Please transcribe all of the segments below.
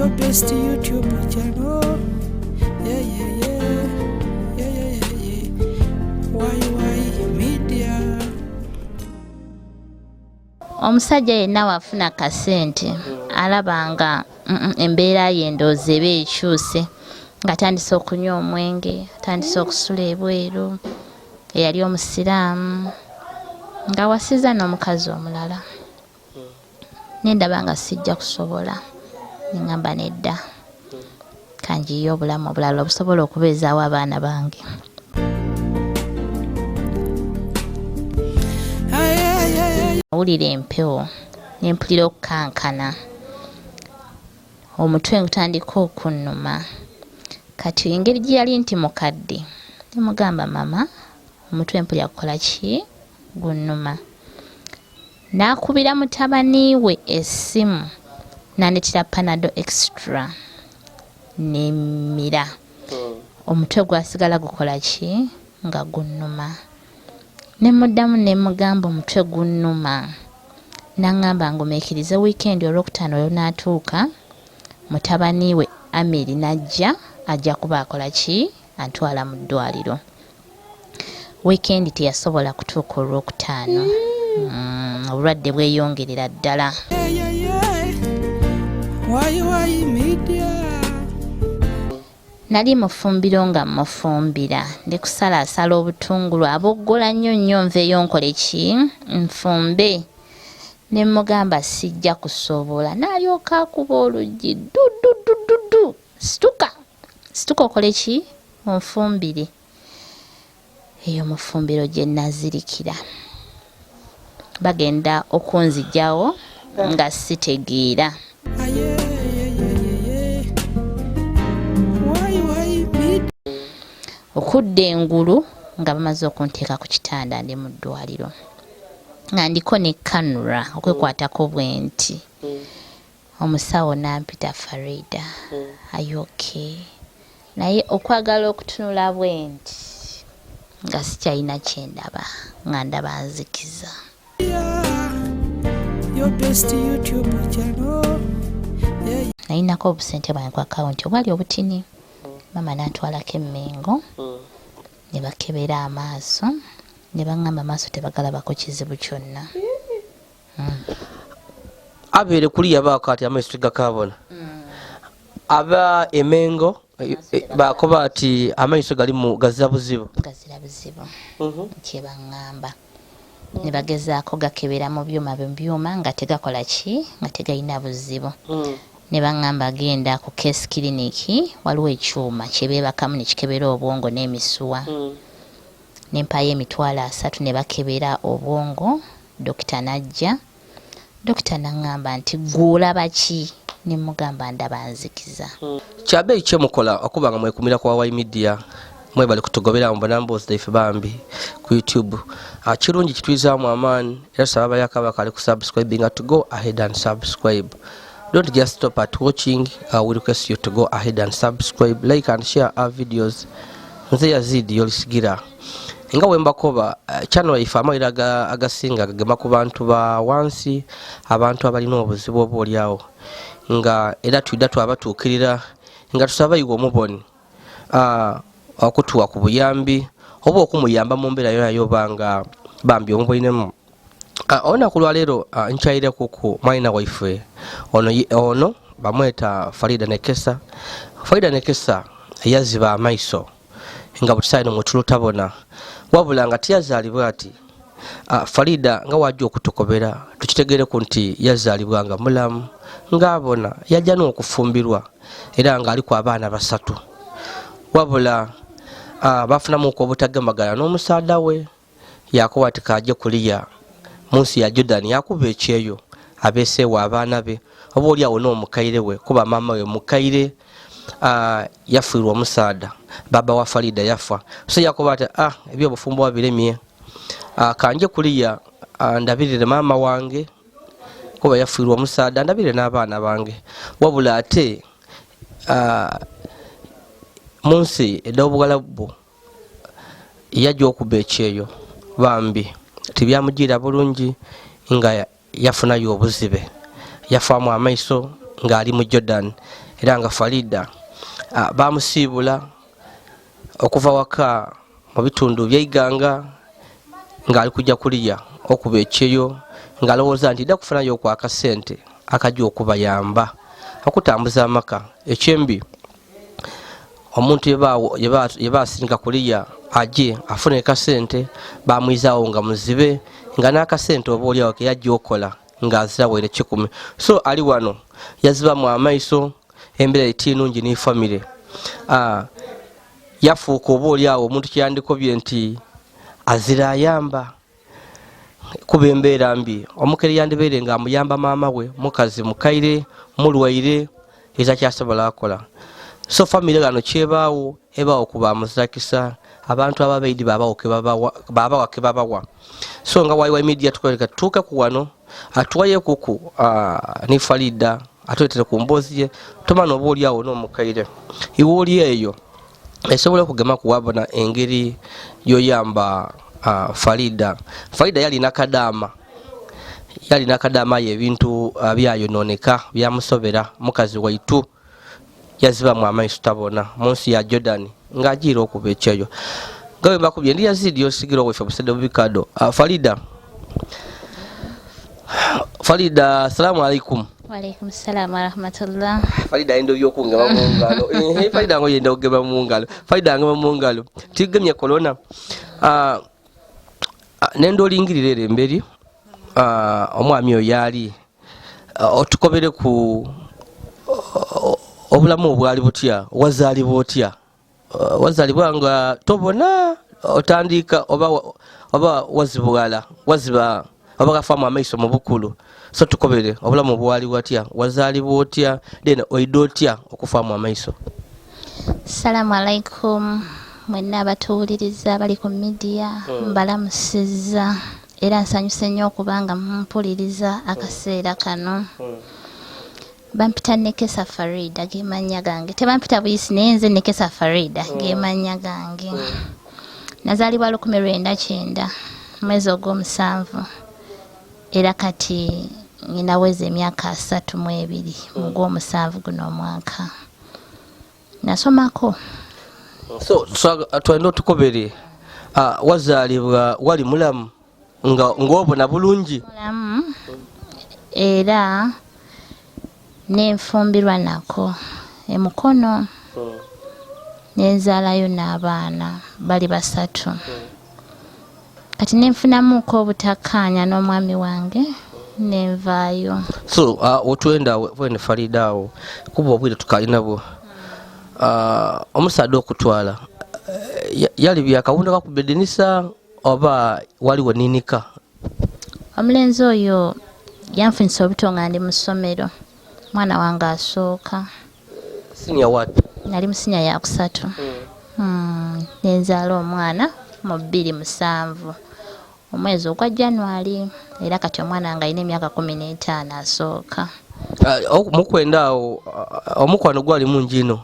your best YouTube channel. Yeah. Why media. Omusajja yenna wafuna kasente alabanga embeera ye endowooza eba ekyuse nga atandise okunywa omwenge, atandise okusula ebweru, eyali omusiraamu nga wasiza n'omukazi omulala. Nendaba nga sijja kusobola, nengamba nedda kanjiye obulamu obulala obusobola okubeezaawo abaana bange. Nawulira empewo nempulira okukankana, omutwe ngutandika okunnuma. Kati engeri gye yali nti mukadde nemugamba mama omutwe mpulira kukola ki gunnuma. Nakubira mutabani we essimu nandetera Panado Extra nemira. Omutwe gwasigala gukola ki nga gunnuma. Nemuddamu nemugamba omutwe gunnuma. Nangamba ngumeekirize weekend olwokutaano olw'onaatuuka mutabani we Amiri najja ajja kuba akola ki antwala mu ddwaliro. Weekend teyasobola kutuuka olwokutaano. Obulwadde bweyongerera ddala. Why media. Nali mufumbiro nga mufumbira ndi kusalaasala obutungulu aboggola nnyo nveeyo nkole ki nfumbe. Ne mugamba sijja kusobola. N'alyoka akuba oluggi du situka okole ki onfumbire. Eyo mufumbiro gye nazirikira. Bagenda okunzigyawo nga sitegeera. Okudda engulu nga bamaze okunteeka ku kitanda ndi mu ddwaliro nga ndiko ne kanura okwekwatako bwenti. Omusawo nampita Farida ayoke naye okwagala okutunula bwenti nga sikyalina kyendaba nga ndaba nzikiza. Your best YouTube channel. Nalinako obusente bwange ku akawunti obwali obutini. Mama n'atwalako emmengo ne bakebera amaaso ne baŋŋamba amaaso tebagalabako kizibu kyonna. Abeere kuli yabaako ati amaiso tegakabona. Aba emengo bakoba ati amaiso galimu gazira buzibu. Gazira buzibu. Kye baŋŋamba. Ne bagezaako gakebera mu byuma nga tegakola ki nga tegayina buzibu. Ne baŋŋamba agenda ku case clinic waliwo ekyuma kye beebakamu ne kikebera obwongo n'emisuwa. Nempayo $30 ne bakebera obwongo. Dokita najja. Dokita n'aŋŋamba nti gw'olaba ki? Ne mugamba ndaba nzikiza. Kyabe ekyo mukola okuba nga mwekumira kwa Why Media mwebale kutugobera mbonamboozi ife bambi ku YouTube. Kirungi kitwizaamu amaani era saba bayakaba kali ku subscribing to go ahead and subscribe. Don't just stop at watching. We request you to go ahead and subscribe, like and share our videos. Nze Yazid Yolisigira. Nga wembakoba channel ife amayira agasinga gagema ku bantu ba wansi, abantu abalina obuzibu obuliawo. Nga era twidda twabatuukirira nga tusaba yiwo muboni okutuwa ku buyambi oba okumuyamba mu mbeera yona yobanga bambi omuboinemu. Ona kulwalero nchaire kuku mwaina waife ono bamweta Farida Nekesa. Farida Nekesa yaziba amaiso nga butisaino mutulu tabona wabula nga tiyazalibwa ati Farida nga wajja okutukobera tukitegere ku nti yazalibwa nga mulamu nga abona yajja n'okufumbirwa era nga ali ku abaana basatu wabula bafunamu ko obutagamagana n'omusaada we yakowatika ajje kuliya Munsi ya Jordan yakuba ekyeyo abeeseewo abaana be oba oli awo n'omukaire we kuba mama we mukaire yafiirwa omusaada baba wa Farida yafa so yakuba ati ebyobufumbo wabiremye kanje kuliya ndabirire mama wange kuba yafiirwa omusaada ndabirire n'abaana bange wabula ate Munsi edobugalabu yajja okuba ekyeyo bambi tibyamujira bulungi nga yafunayo obuzibe yafamu amaiso nga ali mu Jordan era nga Farida bamusiibula okuva waka mu bitundu by'Iganga ng'ali kujja kuliya okuba ekyeyo ng'alowooza nti dda kufanayo okwa akasente akajja okubayamba okutambuza amaka. Ekyembi omuntu ye baasindika kuliya aje afune akasente bamuyizaawo nga muzibe nga n'akasente oba oliawo ke yajja okola ng'azirawo 10. So ali wano yazibamu amaiso embeera etiinungi ne famire yafuuka oba oliawo omuntu kyeyandikobye nti azira ayamba kuba embeera mbi. Omukere yandibeere nga amuyamba maama we mukazi mukaire mulwaire ezakyasobola akola. So famire gano kyebaawo ebaawo kuba amuzakisa abantu ababaidi babawa ke babawa. So nga wayiwa media tukoleka tutuuke ku wano atuwaye kuku ne Farida atuletere ku mboozi ye tomana oba oliawo n'omukaire iwe oli eyo esobola okugema kuwabona engeri yoyamba Farida. Farida yalina kadaama ye ebintu byayononeka byamusobera mukazi waitu yazibamu amaiso tabona munsi ya Jordan ng'agiira okuba ekyeyo gawe bakubye ndi Yazid Yolisigira wefe busede bubikado. Farida assalamu alaikum. Wa alaikum salam wa rahmatullah. Farida endo byokungema mu ngalo Farida ngo yenda okugema mu ngalo Farida ngema mu ngalo tigemye corona nendo lingirire emberi omwami oyo yali otukobere ku obulamu obwali butya wazaalibwa otya wazaalibwa nga tobona otandika oba wazibwala waziba oba gafamu amaiso mu bukulu. So tukobere obulamu bwali watya wazaalibwa otya then oida otya okufamu amaiso. Assalamu alaikum mwenna abatuwuliriza bali ku media mbalamusiza era nsanyuse nnyo okubanga mumpuliriza akaseera kano. Bampita Nekesa Farida gemanya gange tebampita buyisi naye nze Nekesa Farida gemanya gange. Nazaalibwa 19 mwezi ogw'omusanvu era kati ninaweza emyaka 32 mu gw'omusanvu guno omwaka nasomako. So twalina otukobere wazaalibwa wali mulamu ng'obona bulungi mulamu era nenfumbirwa nako emukono nenzaalayo n'abaana bali 3 kati nenfunamuko obutakkaanya n'omwami wange nenvaayo. So otwenda wene Farida awo kuba obwire tukalinabwo omusaadde okutwala yali byakawunda kakubedinisa oba waliwo ninika? Omulenzi oyo yanfunisa obuto nga ndi mu ssomero mwana wange asooka senior what? Nali mu senior ya 3 nenzaala omwana mu 27 omwezi ogwa January era kati omwana wange alina emyaka 15 asooka. Mukwenda awo omukwano gwali mungi ino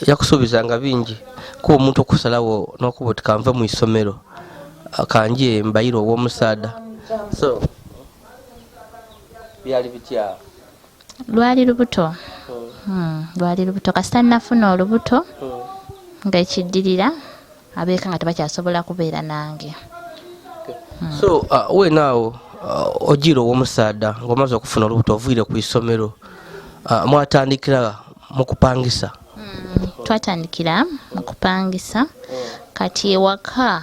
yakusuubizanga bingi kuba omuntu okusalawo n'okuba tikanve mu isomero kanje mbayiro ow'omusaada. So byali bitya? Lwali lubuto lwali lubuto kasita nafuna olubuto nga ekiddirira abeeka nga tebakyasobola kubeera nange. So wenaawo ogira ow'omusaada ng'omaze okufuna olubuto ovuire ku isomero mwatandikira mu kupangisa? Twatandikira mu kupangisa kati ewaka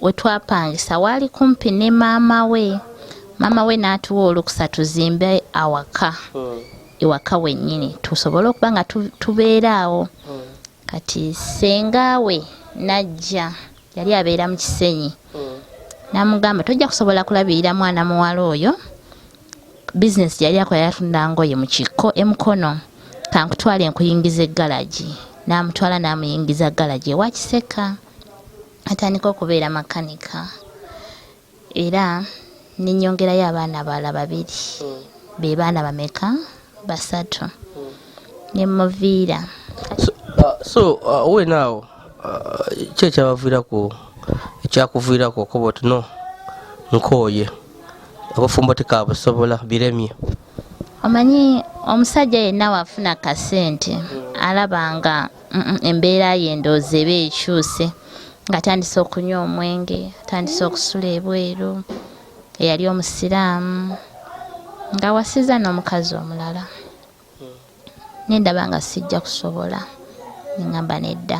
wetwapangisa waali kumpi ne maama we. Maama we n'atuwa olukusa tuzimbe awaka ewaka wennyini tusobole okuba nga tubeera awo. Kati senga we najja yali abeera mu Kisenyi namugamba tojja kusobola kulabirira mwana muwala oyo bizinesi yali akola yatunda ngoye mu kiko emukono kankutwala enkuyingiza eggalaji n'amutwala n'amuyingiza ggalaji ewa Kiseka atandika okubeera makanika era ninyongerayo abaana bala 2 be baana bameka 3 nemuviira. So wenaawo kyekyabaviirako ekyakuviirako okuba oti no nkooye abafumbo tekabusobola biremye? Omanyi omusajja yenna wafuna kasente alabanga embeera ye endowooza eba ekyuse ng'atandise okunywa omwenge atandise okusula ebweru eyali omusiraamu ng'awasiza n'omukazi omulala nendaba nga sijja kusobola neŋŋamba nedda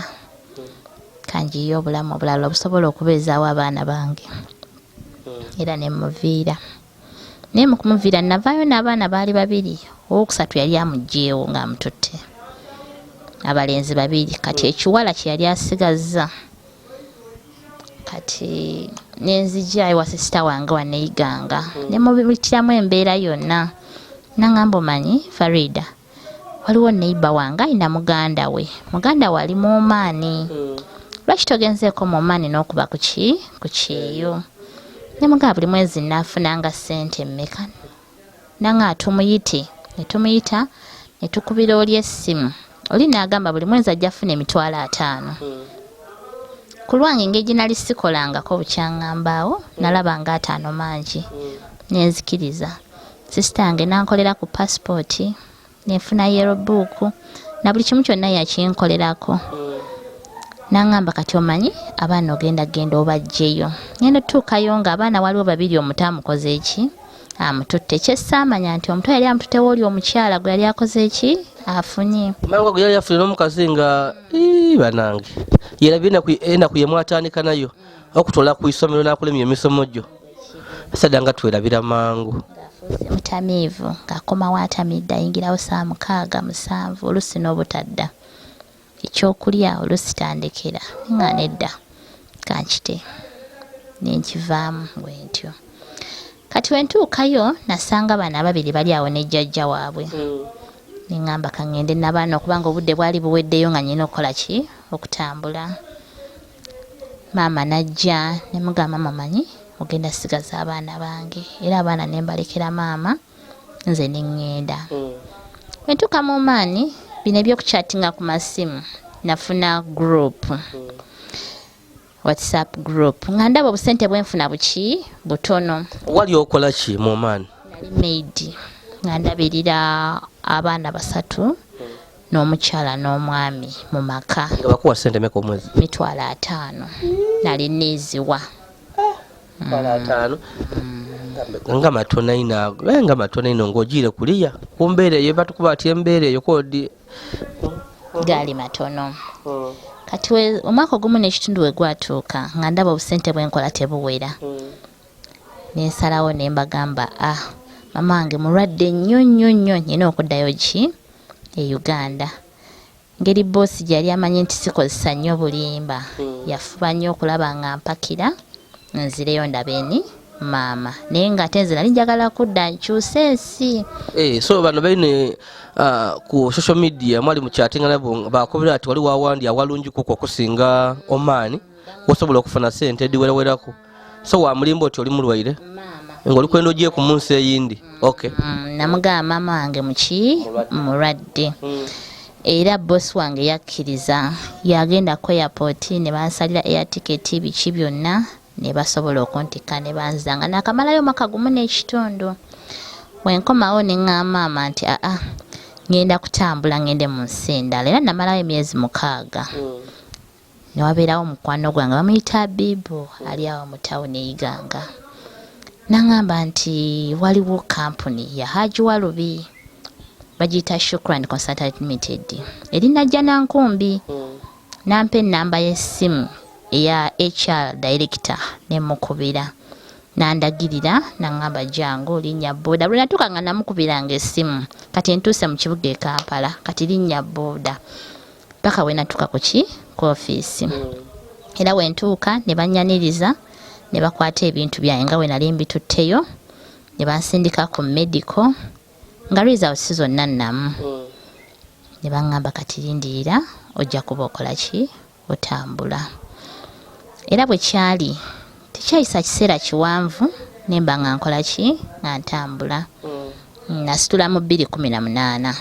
kanjiye obulamu obulala obusobola okubeezaawo abaana bange era nemuviira naye mu kumuviira navaayo n'abaana baali babiri owokusatu yali amugjeewo ng'amututte abalenzi babiri kati ekiwala kye yali asigazza kati nenzija ewa sisita wange waneiganga nemubitiramu embeera yonna nangamba omanyi Farida waliwo neiba wange alina muganda we ali mu Omaani lwaki togenzeeko mu Omaani n'okuba ku Kukyeyo nemugamba buli mwezi naafunanga ssente mmeka nanga tumuyite netumuyita netukubira oli essimu oli n'agamba buli mwezi ajja afuna $5,000 ku lwange engeri gye nali sikolangako bukyaŋŋambaawo nalabanga 5 mangi nenzikiriza sisita yange nankolera ku pasipooti nenfuna yellow book na buli kimu kyonna yakinkolerako nangamba kati omanyi abaana genda obajjeyo ngenda tutuukayo nga abaana waliwo babiri omuto amukoze eki amututte kyessaamanya nti omuto yali amututtewo oli omukyala gwe yali akoze eki afunye manga gwe yali afunye n'omukazi nga banange yerabye enaku yemwatandika nayo okutoola ku isomero n'akulemya emisomo gyo asadda nga twerabira mangu mutamiivu ng'akomawo atamidde ayingirawo 6-7 olusi n'obutadda ekyokulya olusi tandekera nga nedda kankite nenkivaamu bwentyo kati wentuukayo nasanga bana babiri bali awo ne jjajja waabwe neŋŋamba kaŋŋende n'abaana okubanga obudde bwali buweddeyo nga nyina okukola ki okutambula maama najja nemugamba mamanyi ogenda sigaza abaana bange era abaana nembalekera maama nze neŋŋenda wentuuka mu Omaani bino ebyokuchattinga ku masimu nafuna group WhatsApp group nga ndaba obusente bwenfuna buki butono wali okola ki mu Omaani nali maid nga ndabirira abaana 3 n'omukyala n'omwami mu maka nga bakuwa ssente meka omwezi $5,000 nali neeziwa nga matono ino ng'ogiire kuliya ku mbeera eyo batukuba ati embeera eyo kodi gaali matono kati omwaka ogumu n'ekitundu we gwatuuka nga ndaba obusente bwenkola tebuwera nensalawo nembagamba mama wange mulwadde nnyo nyina okuddayo ki e Uganda ngeri boosi gyali amanyi nti sikozesa nnyo bulimba yafuba nnyo okulaba nga mpakira nzireyo ndabeni maama naye ng'ate nze nali njagala kudda nkyuse ensi so bano baine ku social media mwali muchatinga nabo bakobera ati wali wawandi awalungi kuko okusinga Omaani osobola okufuna sente diwerawerako so wa mulimbo oti oli mulwaire ngoli kwenda ogiye ku Munsi eyindi namugamba maama wange mulwadde era boss wange yakkiriza yagenda ku airport ne bansalira air ticket biki byonna ne basobola okuntika ne banzanga nakamalayo mwaka gumu n'ekitundu wenkomawo neŋŋamba maama nti ngenda kutambula ngende mu nsi endala era namalayo emyezi 6 newabeerawo mukwano gwange bamuyita Bibo ali awo mu tawuni Iganga nangamba nti waliwo kampuni ya Haji Walubi bagiyita Shukran Consultant Limited erinajja nankumbi nampa ennamba y'essimu eya HR director nemukubira nandagirira nangamba jangu linnya boda bwe natuuka nga namukubiranga essimu kati ntuuse mu kibuga e Kampala kati linnya boda paka we natuuka ku office era we ntuuka ne bannyaniriza ne bakwata ebintu byange nga we nali mbitutteyo ne bansindika ku medical nga results zonna nnamu ne baŋŋamba kati lindirira ojja kuba okola ki otambula era bwe kyali tekyayisa kiseera kiwanvu nemba nga nkola ki nga ntambula nasitula mu 2018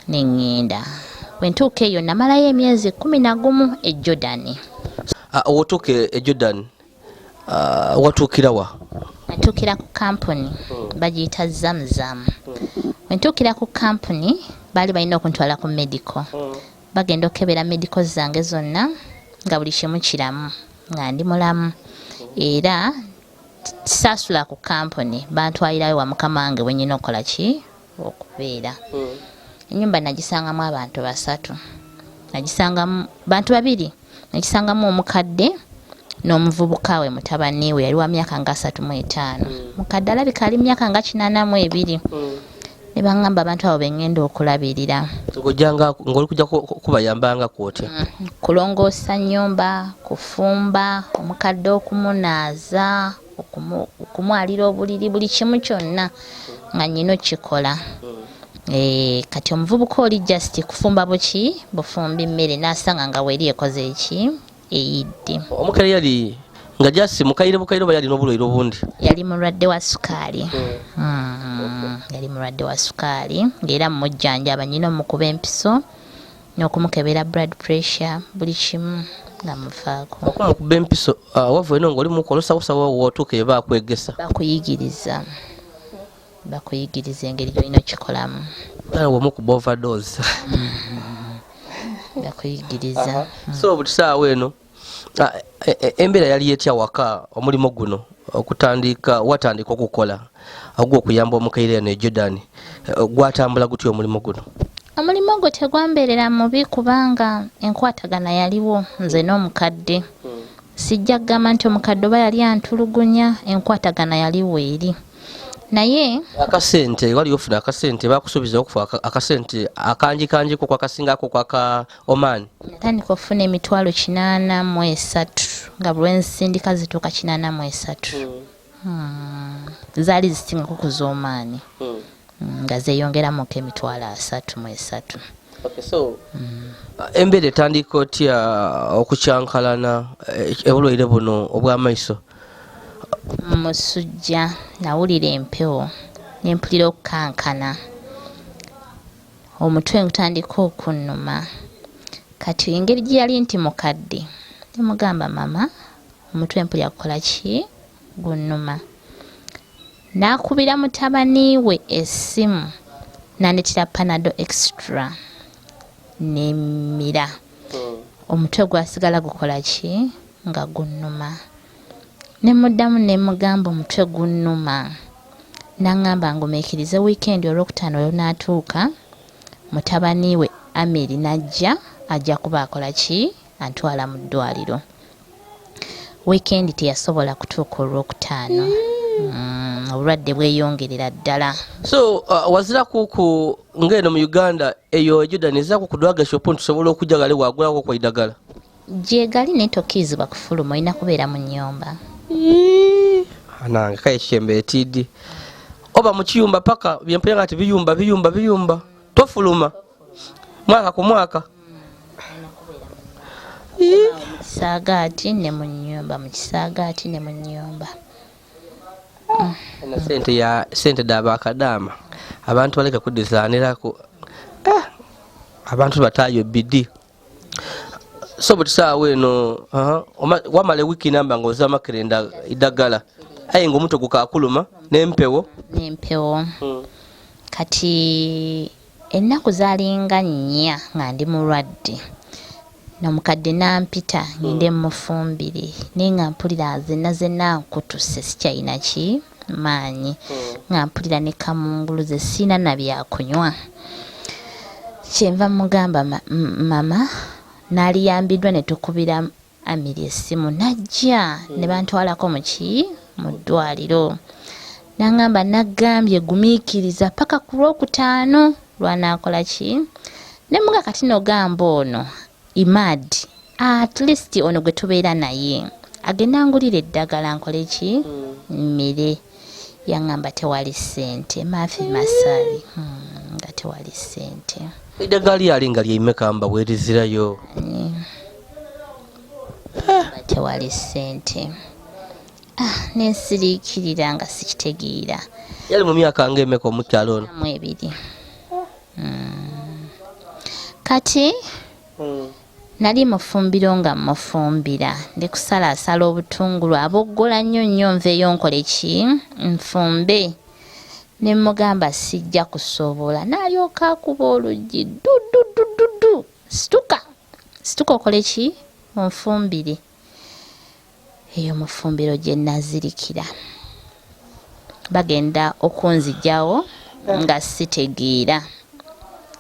neŋŋenda wentuuka eyo namalayo emyezi 11 e Jordan wotuuka e Jordan watuukira wa Wentukira ku company bagiyita zamzam. Wentukira ku company bali balina okuntwala ku medical. Bagenda okebera medical zange zonna nga buli kimu kiramu nga ndi mulamu era sasula ku company bantwalirayo wa mukama wange wenyina okola ki okubeera. Ennyumba nagisangamu abantu 3, nagisangamu bantu 2, nagisangamu omukadde n'omuvubuka we mutabani we yali wa myaka nga 35. Mukadde alabika ali myaka nga 82. Ne bangamba abantu abo bengenda okulabirira. Ngojanga ngoli kujja kubayambanga kwotya. Kulongoosa nnyumba, kufumba, omukadde okumunaaza, okumwalira obuliri, buli kimu kyonna nga nnyina kikola. Kati omuvubuka oli just kufumba bufumba emmere n'asanga nga weeri ekoze eki eyidde. Omukale yali nga just mukaire bukaire yali n'obulwaire obundi. Yali mulwadde wa sukaali. Yali mulwadde wa sukaali ng'era mujjanjaba nnyina omukuba empiso n'okumukebera blood pressure buli kimu nga mufaako. Okumukuba empiso wava eno ng'oli mukolosawosawo wootuuka eba akwegesa. Bakuyigiriza engeri gy'olina okikolamu. Womukuba overdose. Bakuyigiriza. So buli saawa eno embeera yali etya waka omulimu guno okutandika watandika okukola ogw'okuyamba omukaire ne Jordan gwatambula gutya omulimu guno? Omulimu ogwo tegwambeerera mubi kubanga enkwatagana yaliwo nze n'omukadde. Sijja kugamba nti omukadde oba yali antulugunya, enkwatagana yaliwo eri. Naye akasente wali ofuna akasente bakusubiza okufa akasente akanjiko kwa kasingako kwa ka Oman. Natandika okufuna emitwalo 83 nga bulwensindika zituuka 83. Zaali zisingako ku z'Oman. Nga zeeyongeramu ko emitwalo 33. Okay, so embeera etandika otya okukyankalana obulwaire buno obw'amaiso? Musujja nawulira empewo nempulira okukankana, omutwe ngutandika okunnuma. Kati engeri gye yali nti mukadde nemugamba mama omutwe mpulira kukola ki gunnuma. Nakubira mutabani we essimu nandetera Panado extra nemira. Omutwe gwasigala gukola ki nga gunnuma. Nemuddamu nemugamba omutwe gunnuma. Nangamba ngumeekirize weekend olwokutaano olw'onaatuuka mutabani we Amiri najja ajja kuba akola ki antwala mu ddwaliro. Weekend teyasobola kutuuka olwokutaano. Obulwadde bweyongerera ddala. So wazira kuku ngeno mu Uganda eyo Jordan ezako ku drug shop ntusobola okujja gale wagulako kwa idagala? Gyegali netokizibwa kufuluma olina kubeera mu nnyumba. Ananga kaye kyembe etidi oba mu kiyumba paka byempera ati biyumba tofuluma mwaka ku mwaka. Kisagaati ne mu nnyumba, mu kisagaati ne mu nnyumba. Na sente dabakadama abantu baleka kudizaanirako abantu batayo bidi. So but saawa eno wamale wiki namba ngoza makerenda idagala aye ngomuto gukakuluma n'empewo. Kati ennaku zaalinga 4 nga ndi mulwadde n'omukadde nampita ngende mufumbire naye nga mpulira zenna nkutuse sikyalina ki maanyi nga mpulira ne kamunguluze sina na byakunywa. Kyenva mugamba mama naliyambiddwa ne tukubira Amiri essimu najja ne bantwalako mu ddwaliro. Nangamba nagambye gumiikiriza paka ku lwokutaano lwanaakola ki nemuga kati nogamba ono Imad at least ono gwe tubeera naye agenda ngulira eddagala nkole ki mmere. Yangamba tewali ssente maafi masali nga tewali ssente. Eddagala yali nga ly'imekamba bwerizirayo tewali ssente. Nensiriikirira nga sikitegeera. Yali mu myaka ng'emeka omukyalo ono? 2. Kati nali mufumbiro nga mufumbira ndi kusalaasala obutungulu aboggola nnyo nveeyo nkole ki nfumbe ne mugamba sijja kusobola n'alyoka akuba oluggi dududududu situka okole ki onfumbire eyo mufumbiro gye nazirikira bagenda okunzijjawo nga sitegeera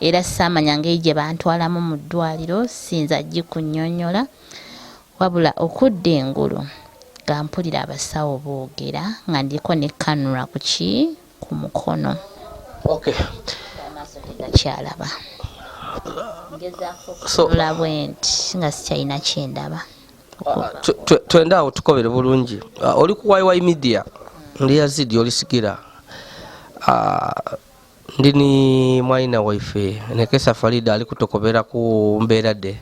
era saamanya ngeri gye bantwalamu mu ddwaliro sinza gikunnyonnyola wabula okudda engulu nga mpulira abasawo boogera nga ndiko ne kanula ku mukono amaaso tegakyalaba ngezaako okutunula bwenti nga sikyalina kyendaba twenda awo tukobere bulungi oli ku YY media ndi Yazid Yolisigira ndini mwaina waife nekesa Farida ali kutokobera ku mbeera de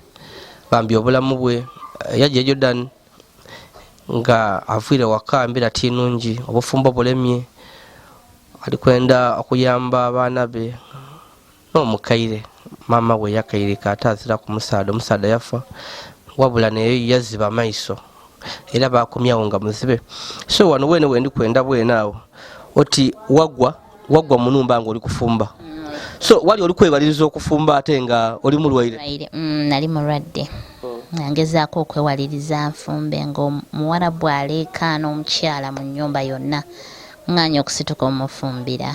bambi obulamu bwe yaje Jordan nga avuire waka mbira tinungi obufumbo bulemye ali kwenda okuyamba abaana be n'omukaire mama we yakaire katazira ku musaada yafa wabula naye yaziba maiso era bakumyawo nga muzibe so wano wene wendi kwenda bwenaawo oti wagwa munumba nga oli kufumba so wali oli kwebaliriza okufumba ate nga oli mulwaire nali mulwadde ngezaako okwewaliriza nfumbe ng'omuwarabu aleekaana omukyala mu nnyumba yonna nganya okusituka omufumbira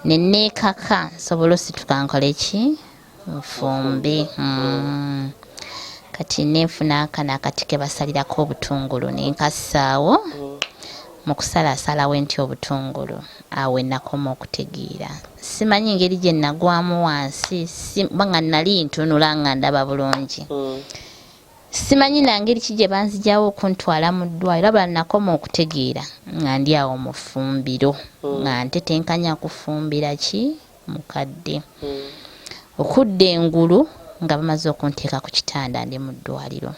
neneekaka nsobola osituka nkole ki nfumbe kati nenfuna akana akati ke basalirako obutungulu nenkasaawo mu kusalaasalawo enti obutungulu awe nakoma okutegeera simanyi ngeri gye nagwamu wansi banga nali ntunula nga ndaba bulungi simanyi nangeri ki gye banzijawo okuntwala mu ddwaliro abala nakoma okutegeera nga ndi awo mu ffumbiro nga ntetenkanya kufumbira ki mukadde okudda engulu nga bamaze okunteeka ku kitanda ndi mu ddwaliro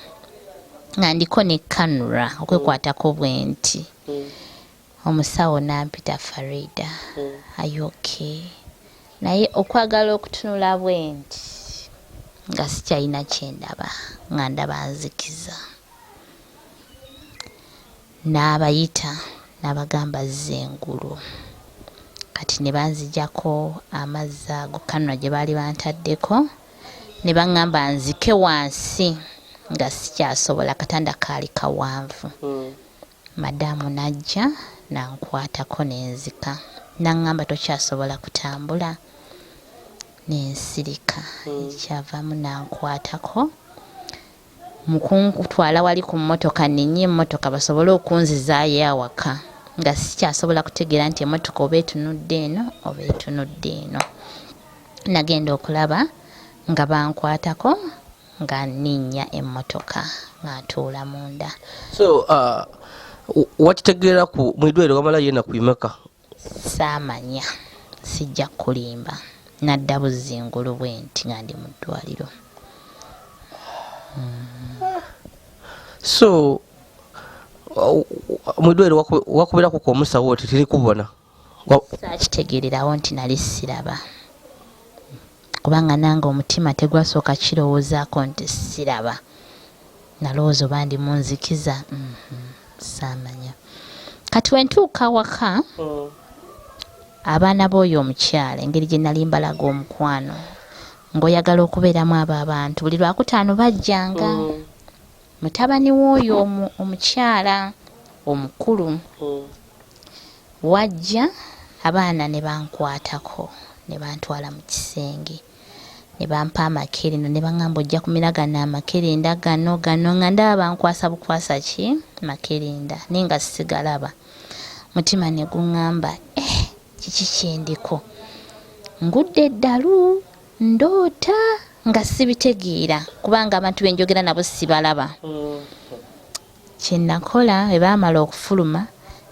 nga ndiko ne kanura okwekwatako bwenti omusawo nampita Farida ayoke naye okwagala okutunula bwenti nga sikyalina kyendaba nga ndaba nzikiza n'abayita n'abagamba zengulu kati ne banzijjako amazzi ago kanula gye baali bantaddeko ne baŋŋamba nzike wansi nga sikyasobola katanda kaali kawanvu madamu najja nankwatako nenzika naŋŋamba tokyasobola kutambula nensirika ekyavaamu nankwatako mukunkutwala wali ku mmotoka ninye emmotoka basobole okunzizaayo awaka nga sikyasobola kutegeera nti emmotoka oba etunudde eno oba etunudde eno nagenda okulaba nga bankwatako nga nninnya emmotoka nga ntuula munda so wakitegeera ku mwidwaliro wamala yena kuimeka saamanya sijja kulimba nadda buzingulu bwenti nga ndi mu ddwaliro so mwidwaliro wakubiraku ku omusawo oti tiri kubona saakitegeererawo nti nali siraba kubanga nange omutima tegwasooka kirowoozaako nti siraba nalowooza oba ndi munzikiza saamanya kati wentuuka waka abaana b'oyo omukyala engeri gye nali mbalaga omukwano ng'oyagala okubeeramu abo abantu buli lwakutaano bajjanga mutabani w'oyo omukyala omukulu wajja abaana ne bankwatako ne bantwala mu kisenge ne bampa amakerenda ne baŋŋamba ojja kumira gano amakerenda gano nga ndaba bankwasa bukwasa ki makerenda naye nga sigalaba mutima ne guŋŋamba kiki kyendiko ngudde eddalu ndoota nga sibitegeera kubanga abantu benjogera nabo sibalaba kyenakola bwe baamala okufuluma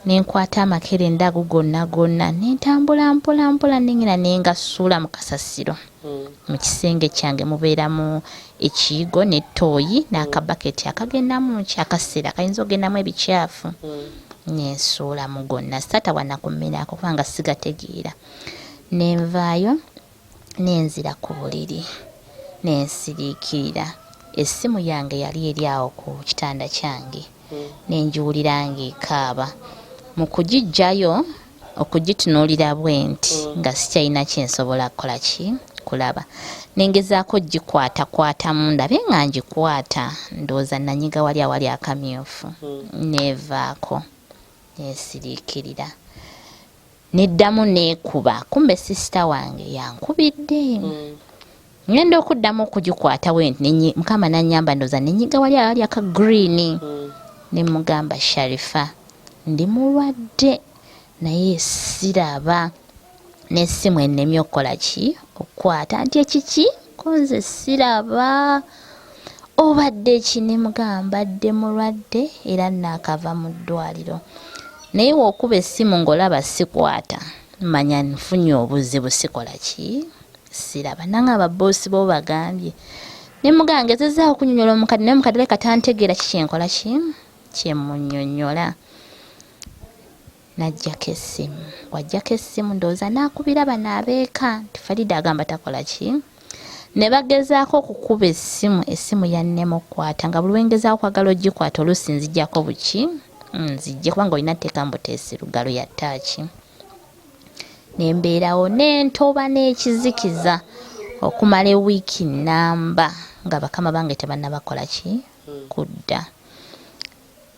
nenkwata amakerenda ago gonna nentambula mpola nengera nengasuula mu kasasiro mu kisenge kyange mubeeramu ekiyigo n'ettooyi n'akabaketi akagendamu akaseera kayinza ogendamu ebikyafu nensuulamu gonna satawana kummeraako kubanga sigategeera nenvaayo nenzira ku buliri nensiriikirira. Essimu yange yali eri awo ku kitanda kyange nenjiwulira ng'ekaaba. Mu kugiggyayo okugitunuulira bwenti nga sikyalina kyensobola kukola ki kulaba. Nengezaako gikwatakwatamu ndabe nga ngikwata, ndowooza nanyiga wali awali akamyufu. Neevaako nensiriikirira. Neddamu neekuba, kumbe sisita wange yankubidde. Ngenda okuddamu okugikwata wenti Mukama nannyamba ndowooza nenyiga wali awali aka green. Ne mugamba Sharifa, ndi mulwadde naye siraba. N'essimu ennemye okukola ki okukwata. Nti ekiki konze siraba. Obadde ki? Ne mugamba badde mulwadde era naakava mu ddwaliro. Naye wokuba essimu ng'olaba sikwata, manya nfunye obuzibu, sikola ki siraba. Nange ababoosi bo bagambye. Ne mugamba ngezezaaho okunyonnyola omukadde, naye omukadde leka tantegeera kikyenkola ki kyemunnyonnyola. Najjako essimu. Wajjako essimu ndowooza naakubira bano abeeka nti Farida agamba takola ki. Ne bagezaako okukuba essimu yannema okukwata, nga buli lwengezaako kwagala ogikwata oluusi nzijjako buki nzijje, kubanga olina tteeka mbuteesi lugalo ya ttaaki. Ne mbeerawo n'entoba n'ekizikiza okumala ewiiki nnamba nga bakama bange tebannabakola ki kudda.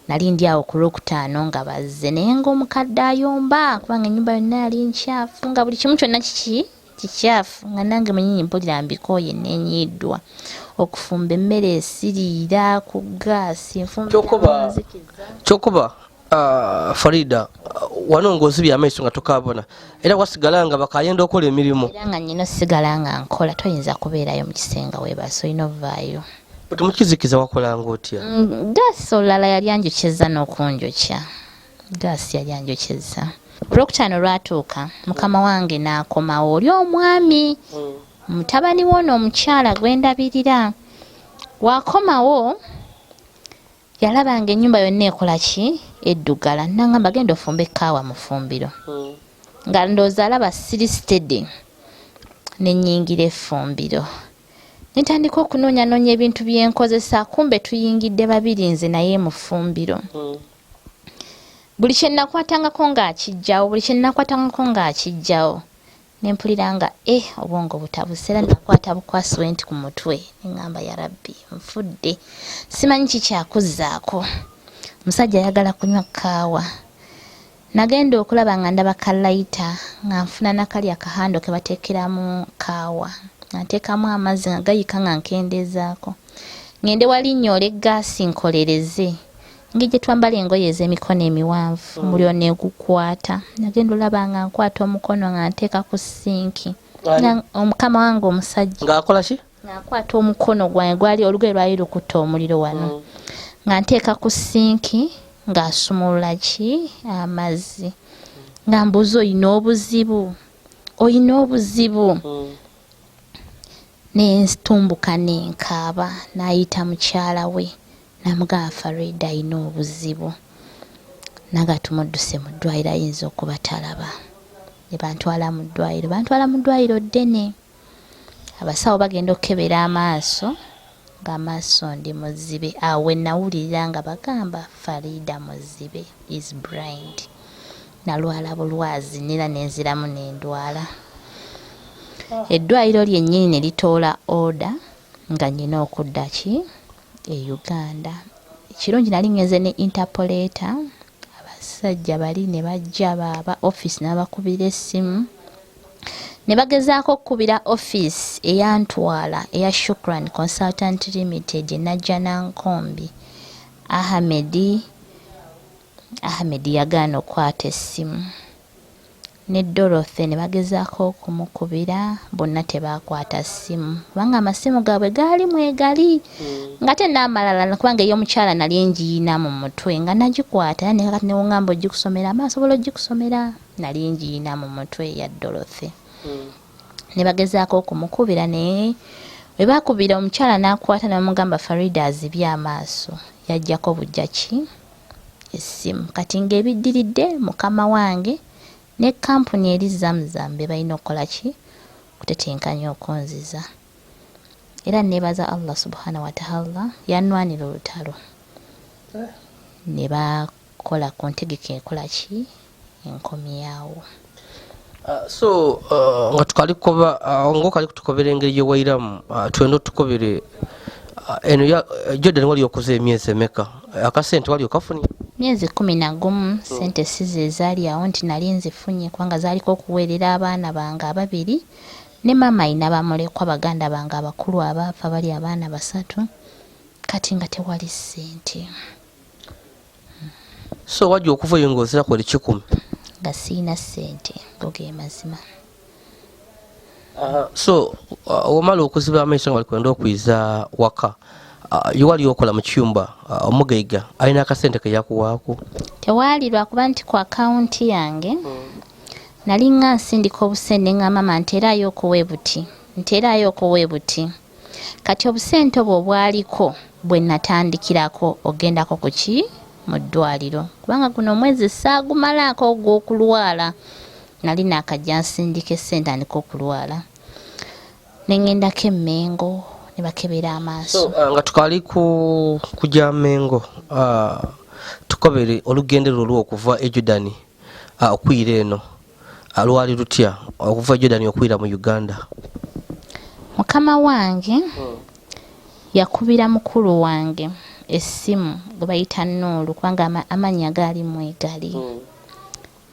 Nali ndi awo ku Lwokutaano nga bazze, naye ng'omukadde ayomba kubanga ennyumba yonna yali nkyafu, nga buli kimu kyonna kikyafu, nga nange mwennyini mpulira mbikooye neenyiddwa. Okufumba emmere esiriira ku gaasi, kyokuba Farida wano ng'ozibya amaiso nga tokaabona era wasigala nga bakayenda okola emirimu. Era nga nnyina osigala nga nkola, toyinza kubeerayo mu kisenga weebase, olina ovaayo. Temukizikiza wakolanga otya? Gaasi olulala yali anjokyeza n'okunjokya. Gaasi yali anjokyeza. Olwokutaano lwatuuka, mukama wange n'akomawo, oli omwami. Mutabani w'ono omukyala gwe ndabirira. Wakomawo yalabanga ennyumba yonna ekola ki eddugala. Nangamba genda ofumba ekkaawa mu ffumbiro. Nga ndowooza alaba siri steady. Ne nnyingira effumbiro. Nitandika okunoonyanoonya ebintu bye nkozesa, kumbe tuyingidde babiri nze naye mu ffumbiro. Buli kye nnakwatangako ng'akijjawo, ne mpulira nga obwongo butabuse, era nakwata bukwaswenti ku mutwe. Ne ŋŋamba ya Rabbi, nfudde, simanyi kikyakuzzaako. Omusajja ayagala kunywa kaawa. Nagenda okulaba nga ndaba kalayita nga nfuna nakali akahando ke bateekeramu kaawa. Nteekamu amazzi nga gayika nga nkendezaako. Ngende wali nnyoole eggaasi nkolereze. Ngije twambala engoye ez'emikono emiwanvu, mulyo negukwata. Nagenda olaba nga nkwata omukono nga nteeka ku sinki. Omukama wange omusajja ng'akola ki? Nga nkwata omukono gwange olugoye lwali lukutta omuliro wano. Nga nteeka ku sinki ng'asumulula ki amazzi. Nga mbuuza oyina obuzibu. Nentumbuka nenkaaba, n'ayita mukyala we namugamba Farida ayina obuzibu. Naga tumudduse mu ddwaliro, ayinza okuba talaba. Ne bantwala mu ddwaliro ddene. Abasawo bagenda okukebera amaaso, ng'amaaso ndi muzibe. Awo we nawulirira nga bagamba Farida muzibe, is blind. Nalwala bulwazi nera nenziramu n'endwala. Eddwaliro lyennyini ne litoola oda nga nnyina okudda ki Uganda. Ekirungi nali ngenze ne interpolator. Abasajja bali ne bajja aba office n'abakubira essimu. Ne bagezaako okukubira office eyantwala eya Shukran Consultant Limited, najja Nankombi. Ahmed yagaana okwata essimu. Ne Dorothy ne bagezaako okumukubira, bonna tebakwata ssimu kubanga amasimu gaabwe gaali mwegali. Nga te n'amalala kubanga ey'omukyala nali njiyina mu mutwe nga nagikwata, ne kakati ne wongamba ogikusomera amaasobola ogikusomera, nali njiyina mu mutwe ya Dorothy. Ne bagezaako okumukubira naye bwe bakubira omukyala n'akwata n'amugamba Farida azibye amaaso, yajjako bujja ki essimu. Kati ng'ebiddiridde mukama wange ne kampuni eri Zamzam be balina okukola ki kutetenkanya okunziza. era nebaza Allah subhanahu wa ta'ala yanwanira olutalo ne bakola ku ntegeka enkola ki enkomyawo. So nga tukalikoba ngokali kutukobera engeri yewairamu twendo tukobere eno ya Jordan wali okoze emyezi emeka akasente wali okafunye myezi 11 sente size zaali awo nti nali nzifunye kubanga zaaliko okuweerera abaana bange ababiri ne mama ina bamulekwa baganda bange abakulu abaafa bali abaana 3 kati nga tewali sente. So wajja okuvayo ng'ozira kweli 10 nga siina sente goge mazima. So omala okuziba amaiso nga walikwenda okwiza waka yewali okola mu kyumba omugaiga alina akasente ke yakuwaako? Tewaali lwakuba nti ku akawunti yange nali nga nsindika obusente nga mama nteerayo okuwe buti kati obusente obwo obwaliko bwe natandikirako ogendako ku ki mu ddwaliro kubanga guno omwezi saagumalaako ogw'okulwala nali naakajja nsindika essente andika okulwala nengendako emmengo ne bakebera amaaso. Nga tukali kujja Mengo tukobere olugendero olw'okuva e Jordan okwira eno lwali lutya okuva Jordan okwira mu Uganda? Mukama wange yakubira mukulu wange essimu gwe bayita Nuuru kubanga amanya gaali mwegali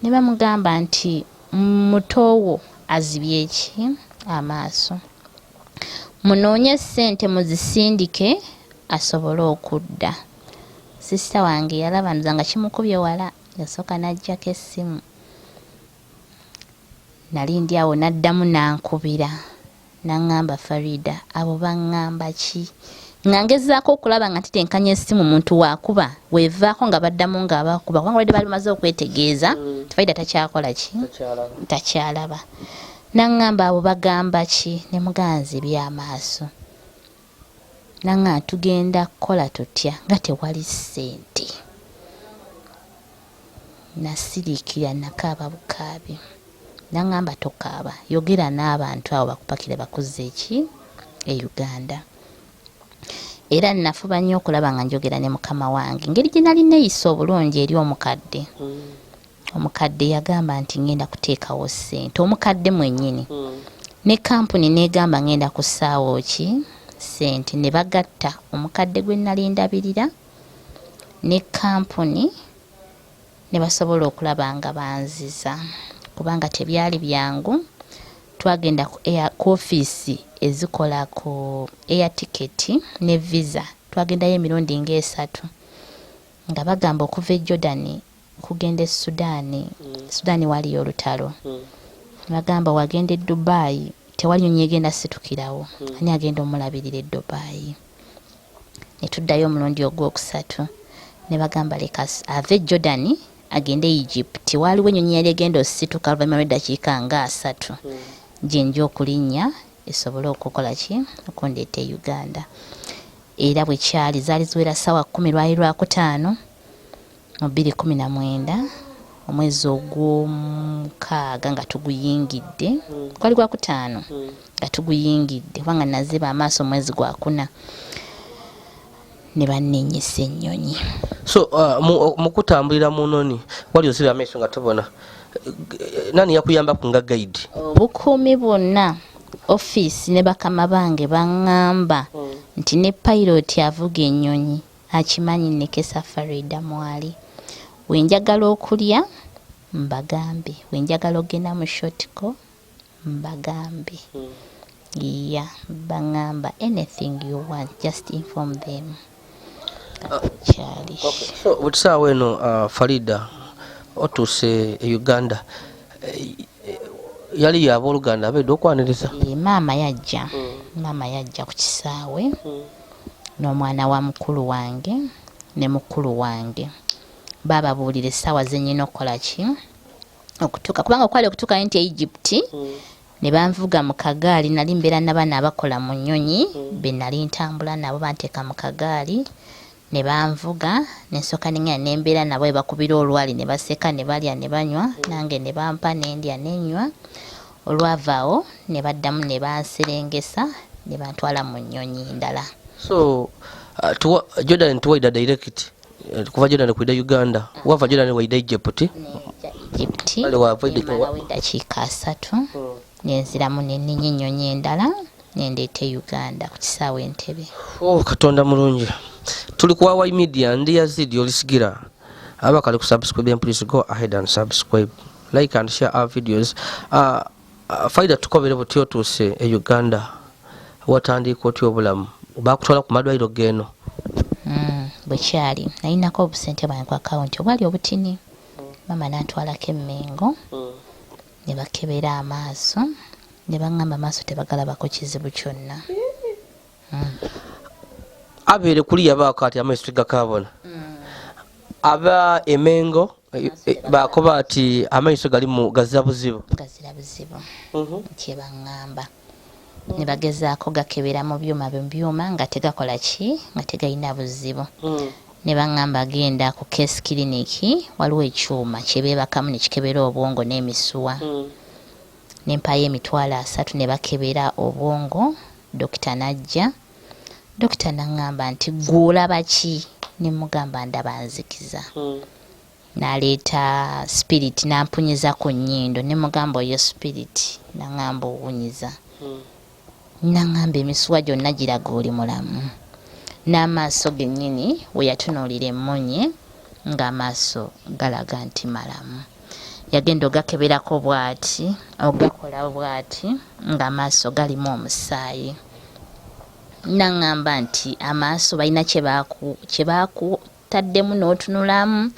ne bamugamba nti mutowo azibye eki amaaso munoonye ssente muzisindike asobole okudda. Sisita wange yalaba nza nga kimukubye wala yasooka n'ajjako essimu nali ndi awo n'addamu n'ankubira n'aŋŋamba Farida abo baŋŋamba ki nga ngezaako okulaba nga ntitenkanya essimu muntu waakuba weevaako nga baddamu nga abakuba kubanga badde balimaze okwetegeeza Farida takyakola ki takyalaba n'aŋŋamba abo bagamba ki ne muganzi by'amaaso n'aŋŋamba tugenda kukola tutya nga tewali ssente. Nasiriikira nakaaba bukaabi n'aŋŋamba tokaaba yogera n'abantu abo bakupakire bakuze eki e Uganda. Era nafuba nnyo okulaba nga njogera ne mukama wange engeri gye nali neeyisa obulungi eri omukadde. Omukadde yagamba nti ngenda kuteekawo ssente omukadde mwennyini ne kampuni negamba ngenda kusaawo ki ssente ne bagatta omukadde gwe nali ndabirira ne kampuni ne basobola okulaba nga banziza kubanga tebyali byangu. Twagenda ku ofiisi ezikola ku air ticket ne visa twagendayo emirundi nga3 nga bagamba okuva e Jordan kugenda e Sudaani waliyo olutalo bagamba wagenda e Dubai tewali nyonyi egenda situkirawo ani agenda omulabirira e Dubai. Ne tuddayo omulundi ogwokusatu ne bagamba leka ave e Jordan agende e Egypt waliwo ennyonyi yali egenda osituka luvannyuma lw'eddakiika nga 3 gyenja okulinnya esobole okukola ki okundeeta e Uganda. Era bwe kyali zaali ziwera ssaawa 10 lwali Lwakutaano mu 2019 omwezi ogw'omukaaga nga tuguyingidde gwali Gwakutaano nga tuguyingidde kubanga naziba amaaso omwezi Gwakuna ne bannenyesa ennyonyi. So mukutambulira munoni wali ozira amaiso nga tubona nani yakuyambaku nga guide? Obukuumi bwonna ofiisi ne bakama bange baŋŋamba nti ne pilot avuga ennyonyi akimanyi nekesa Farida mwali wenjagala okulya mbagambe wenjagala ogenda mu shotiko mbagambe baŋŋamba anything you want just inform them. So butisaawo eno Farida otuuse e Uganda yali yabooluganda abedde okwaniriza? Maama yajja ku kisaawe n'omwana wa mukulu wange ne mukulu wange baababuulira essaawa zennyina okukola ki okutuuka kubanga okwali okutuuka nti Egypt ne banvuga mu kagaali nali mbeera n'abaana abakola mu nnyonyi be nali ntambula nabo banteeka mu kagaali ne banvuga nensooka nengenda nembeera nabo ebakubira olwali ne baseka ne balya ne banywa nange ne bampa nendya nenywa olwavaawo ne baddamu ne banserengesa ne bantwala mu nnyonyi endala. So Jordan tuwaida direct kuva Jordan kuida Uganda wava Jordan waida Egypt Egypt nemala w'eddakiika 3 nenziramu nenninya ennyonyi endala nendeeta Uganda ku kisaawe Entebbe. Katonda mulungi. Tuli ku Hawaii Media ndi Yazid Yolisigira. Abakali ku subscribe and please go ahead and subscribe, like and share our videos. Faida tukobere butyo tuse Uganda watandika otyo obulamu bakutwala ku madwaliro geno. Bwekyali nalinako obusente bwange ku akawunti obwali obutini. Mama n'antwalako emmengo ne bakebera amaaso ne baŋŋamba amaaso tebagalabako kizibu kyonna. Abeere kuli yabaako ati amaiso tegakabona. Aba emengo bakoba ati amaiso galimu gazira buzibu. Gazira buzibu. Kye baŋŋamba. Ne bagezaako gakebera mu byuma nga tegakola ki nga tegayina buzibu. Ne baŋŋamba genda ku case clinic waliwo ekyuma kye beebakamu ne kikebera obwongo n'emisuwa. Ne mpayo emitwalo 3 ne bakebera obwongo. Dokita n'ajja. Dokita n'aŋŋamba nti gw'olaba ki? Ne mugamba ndaba nzikiza. N'aleeta spirit n'ampunyiza ku nnyindo ne mugamba oyo spirit n'aŋŋamba owunyiza. N'aŋŋamba emisuwa gyonna giraga oli mulamu. N'amaaso gennyini we yatunuulira emmunye ng'amaaso galaga nti malamu. Yagenda ogakeberako bw'ati ogakola bw'ati ng'amaaso galimu omusaayi. N'aŋŋamba nti amaaso balina kye baakutaddemu n'otunulamu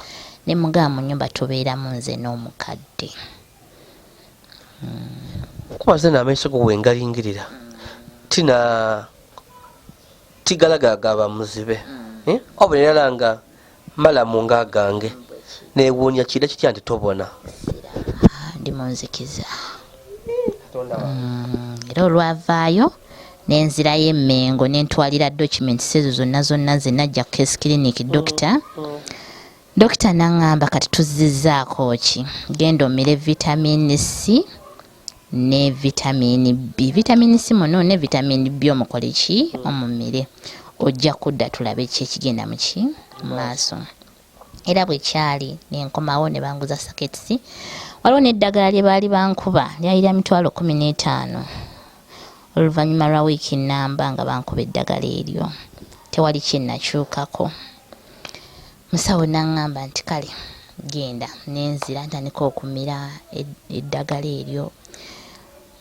ne mugamba mu nnyumba tubeeramu nze n'omukadde. Kubaze n'amaiso go wengalingirira tigalagagaba muzibe oba nerala nga malamu ng'agange neewuunya kira kitya nti tobona. Ndi munzikiza. Era olwavaayo nenzirayo emmengo nentwalira documents ezo zonna ze najja ku case clinic Dokita n'aŋŋamba kati tuzizzaako ki genda omire vitamin C ne vitamin B. Vitamin C muno ne vitamin B omukole ki omumire ojja kudda tulabe ki ekigenda mu maaso. Era bwekyali nenkomawo ne banguza saketsi. Waliwo n'eddagala lye baali bankuba lyalira mitwalo 15. Oluvannyuma lwa wiiki nnamba nga bankuba eddagala eryo tewali kyennakyukako. Musawo n'aŋŋamba nti kale genda nenzira ntandika okumira eddagala eryo.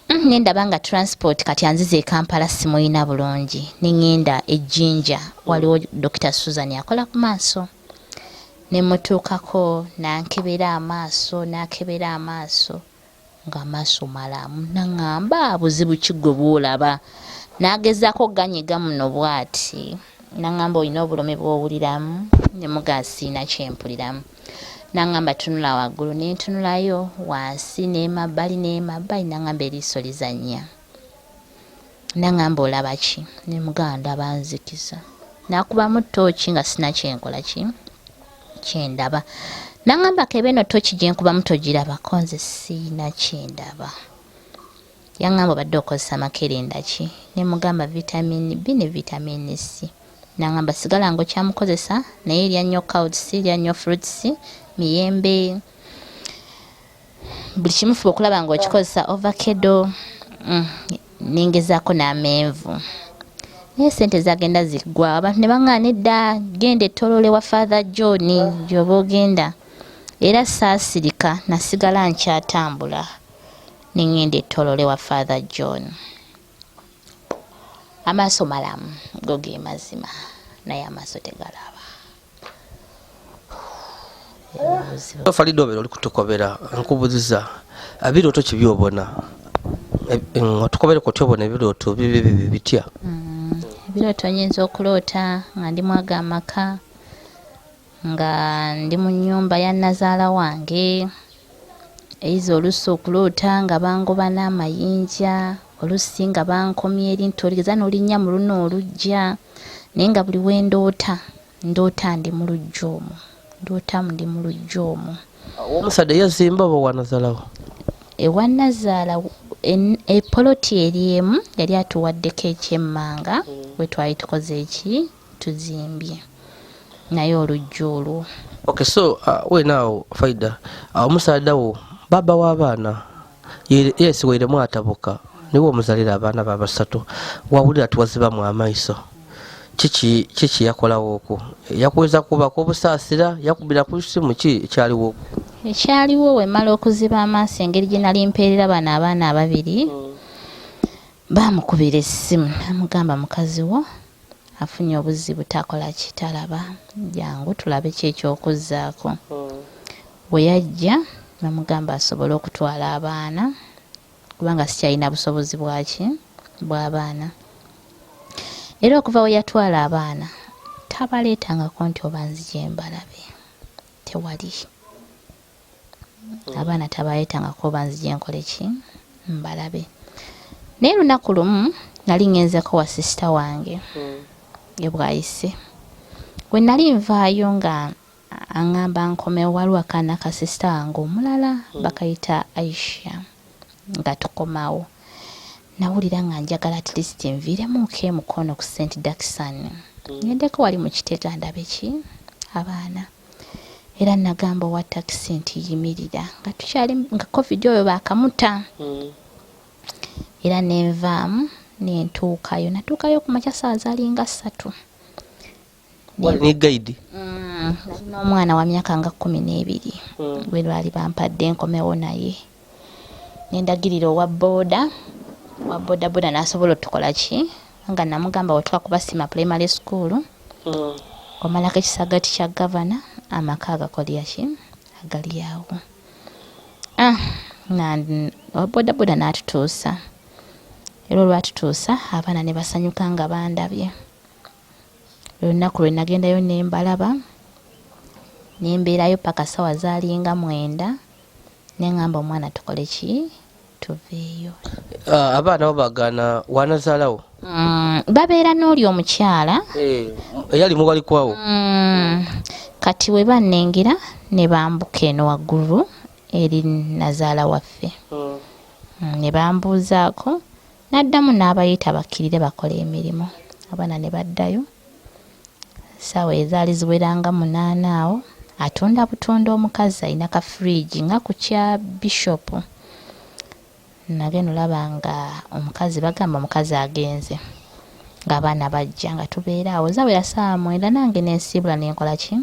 Nendaba nga transport kati anziza e Kampala simuyina bulungi neŋŋenda e Jinja waliwo Dr. Susan akola ku maaso. Ne mutuukako n'ankebera amaaso ng'amaaso malamu. N'aŋŋamba buzibu ki gwe bw'olaba? N'agezaako ganyiga muno bw'ati. N'aŋŋamba olina obulumi bw'owuliramu? Ne mugaa siina kyempuliramu. N'aŋŋamba tunula waggulu ne ntunulayo wansi n'emabbali n'aŋŋamba eriiso lizannya. N'aŋŋamba olaba ki? Ne mugaa ndaba nzikiza. N'akubamu ttooki nga sina kyenkola kyendaba. N'aŋŋamba kebe eno ttooki gye nkubamu togirabako nze siina kyendaba. Yaŋŋamba obadde okozesa makerenda ki? Ne mugamba vitamin B ne vitamin C. N'aŋŋamba sigala ng'okyamukozesa naye erya nnyo cowds, erya nnyo fruits, miyembe, buli kimu fuba okulaba ng'okikozesa ovacado. Ningezaako n'amenvu. Naye sente zagenda zigwa. Abantu ne baŋŋaana edda genda ettolole wa Father John gy'oba ogenda. Era saasirika nasigala nkyatambula ne ŋŋenda ettolole wa Father John. Amaaso malamu go ge mazima naye amaaso tegalaba. Falidde obeera oli kutukobera nkubuuziza ebirooto ki by'obona? Otukobere kutya obona ebirooto bitya? Ebirooto nyinza okuloota nga ndi mwaga amaka nga ndi mu nnyumba ya nazaala wange. Eyizo oluusi okuloota nga bangoba n'amayinja, oluusi nga bankomye eri ntoligeza n'olinnya mu luno olujja. Naye nga buli we ndoota ndi mu lujja omwo. Ndi mu lujja omwo. Omusadde yazimba oba wanazaalawo? Ewa nazaala epoloti eri emu yali atuwaddeko ekyemmanga bwe twali tukoze eki tuzimbye naye olujja olwo. Okay, so wenaawo Faida omusaadha wo baba w'abaana yesiweiremu atabuka niwe omuzalira abaana babasatu wawulira tuwazibamu amaiso kiki yakolawo okwo yakuweza kubako obusaasira yakubira ku simu ki ekyaliwo ekyaliwo wemala okuziba amaaso engeri gye nali mpeerera bano abaana ababiri baamukubira essimu namugamba mukazi wo afunye obuzibu takola kitalaba jangu tulabe kyekyokuzaako bwe yajja namugamba asobole okutwala abaana kubanga sikyalina busobozi bw'abaana era okuva we yatwala abaana tabaleetangako nti oba nzije mbalabe tewali abaana tabaleetangako oba nzije nkole ki mbalabe. Naye lunaku lumu nali ngenzeko wa sisita wange ye bwayise we nali nvaayo nga aŋŋamba nkomewo waliwo akaana ka sisita wange omulala bakayita Aisha nga tukomawo nawulira nga njagala at least nviiremuko emukono ku St. Jackson ngendeko wali mu Kitega ndabe ki abaana era nagamba wa taxi nti yimirira nga tukyali nga covid oyo bakamuta era nenvaamu nentuukayo natuukayo ku makya ssaawa zaalinga 3 ni guide nalina omwana wa myaka nga 12 bwe lwali bampadde nkomewo naye nendagirira owa boda n'asobola otukola ki nga namugamba wetuka kubasima primary school omalako ekisagati kya gavana amaka agakolya ki agali awo boda n'atutuusa era olwatutuusa abaana ne basanyuka nga bandabye. Olunaku lwe nagendayo nembalaba nembeerayo paka ssaawa zaalinga 9 neŋŋamba omwana tukole ki tuveeyo. Abaana bo bagana wanazaalawo babeera n'oli omukyala eyali muwalikwawo kati we bannengera ne bambuka eno waggulu eri nazaala waffe ne bambuuzaako n'addamu n'abayita bakkirire bakola emirimu abaana ne baddayo ssaawa ezaali ziweranga 8 awo atunda butunda omukazi alina ka fridge nga ku kya Bishop nagenda olaba nga omukazi bagamba omukazi agenze ng'abaana bajja nga tubeera awo zawera ssaawa 9 nange nensiibula nenkola ki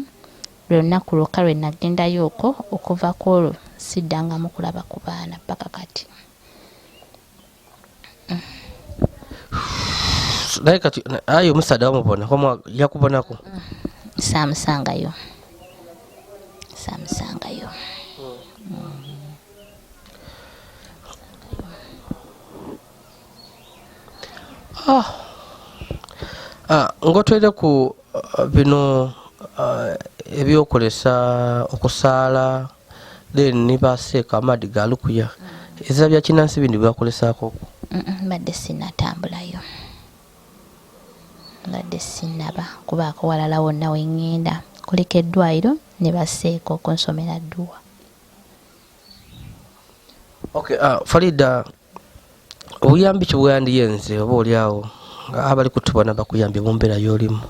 lwe lunaku lwokka lwe nagendayo okwo okuvaako olwo siddangamu kulaba ku baana paka kati. naye kati ayo omusaadha wamubona yakubonako saamusangayo ng'otwere ku bino ebyokolesa okusaala then nibaseeka amaadi galukuya ezira bya kinansi bindi byakolesaako mbadde sinatambulayo mbadde sinaba kubaako walala wonna wengenda kuleka eddwaliro ne baseeka okunsomera dduwa. Okay, Farida obuyambi kibweyandiyenze oba oliawo nga abali kutubona bakuyambye mu mbeera y'olimu?